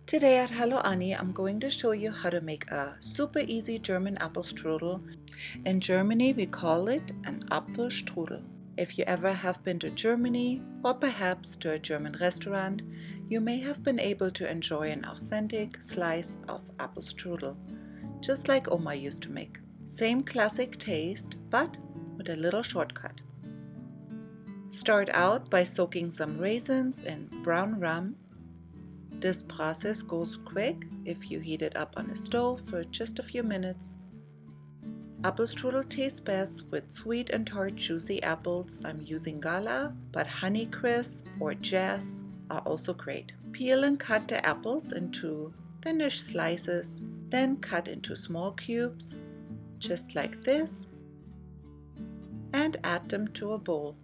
Today at Hello Annie, I'm going to show you how to make a super easy German apple strudel. In Germany, we call it an Apfelstrudel. If you ever have been to Germany or perhaps to a German restaurant, you may have been able to enjoy an authentic slice of apple strudel, just like Oma used to make. Same classic taste, but with a little shortcut. Start out by soaking some raisins in brown rum. This process goes quick if you heat it up on a stove for just a few minutes. Apple strudel tastes best with sweet and tart juicy apples. I'm using Gala, but Honeycrisp or Jazz are also great. Peel and cut the apples into thinnish slices, then cut into small cubes, just like this, and add them to a bowl.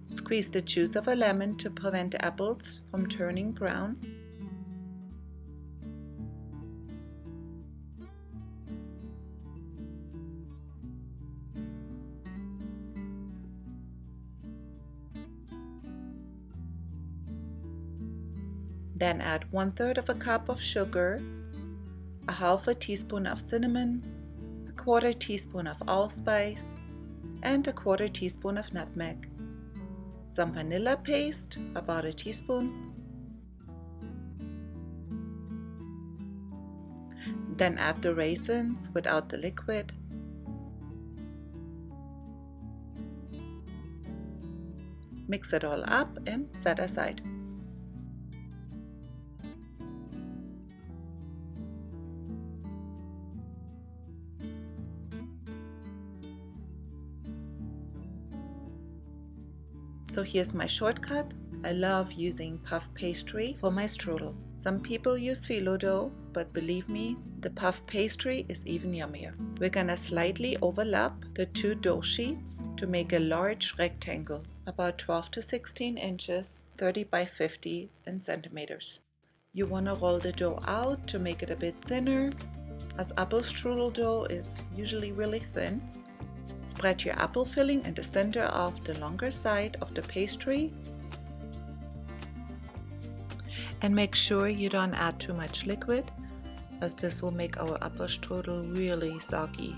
Squeeze the juice of a lemon to prevent the apples from turning brown. Then add 1/3 of a cup of sugar, a half a teaspoon of cinnamon, a 1/4 teaspoon of allspice, and a 1/4 teaspoon of nutmeg. Some vanilla paste, about a teaspoon. Then add the raisins without the liquid. Mix it all up and set aside. So here's my shortcut. I love using puff pastry for my strudel. Some people use phyllo dough, but believe me, the puff pastry is even yummier. We're gonna slightly overlap the two dough sheets to make a large rectangle, about 12 to 16 inches, 30 by 50 in centimeters. You wanna roll the dough out to make it a bit thinner, as apple strudel dough is usually really thin. Spread your apple filling in the center of the longer side of the pastry and make sure you don't add too much liquid, as this will make our apple strudel really soggy.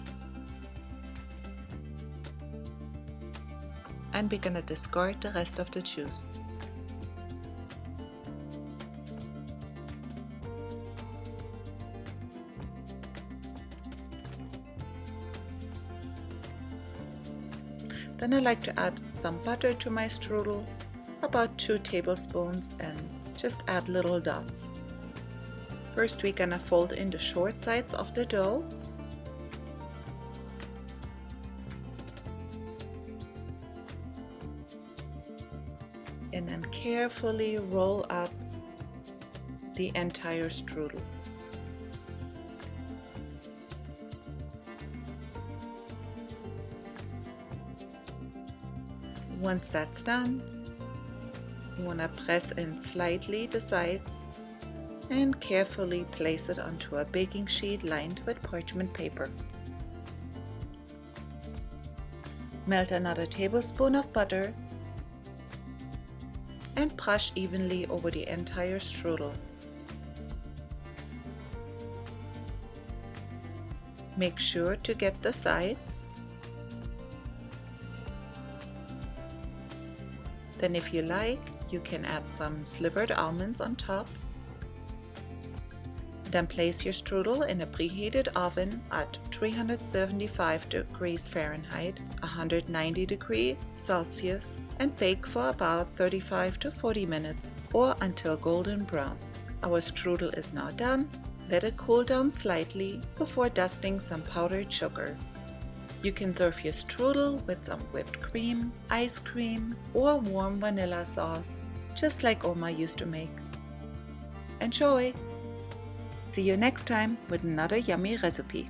And we're gonna discard the rest of the juice. Then I like to add some butter to my strudel, about 2 tablespoons, and just add little dots. First we're gonna fold in the short sides of the dough. And then carefully roll up the entire strudel. Once that's done, you want to press in slightly the sides and carefully place it onto a baking sheet lined with parchment paper. Melt another tablespoon of butter and brush evenly over the entire strudel. Make sure to get the sides. Then if you like, you can add some slivered almonds on top. Then place your strudel in a preheated oven at 375 degrees Fahrenheit, 190 degrees Celsius, and bake for about 35 to 40 minutes or until golden brown. Our strudel is now done. Let it cool down slightly before dusting some powdered sugar. You can serve your strudel with some whipped cream, ice cream, or warm vanilla sauce, just like Oma used to make. Enjoy! See you next time with another yummy recipe.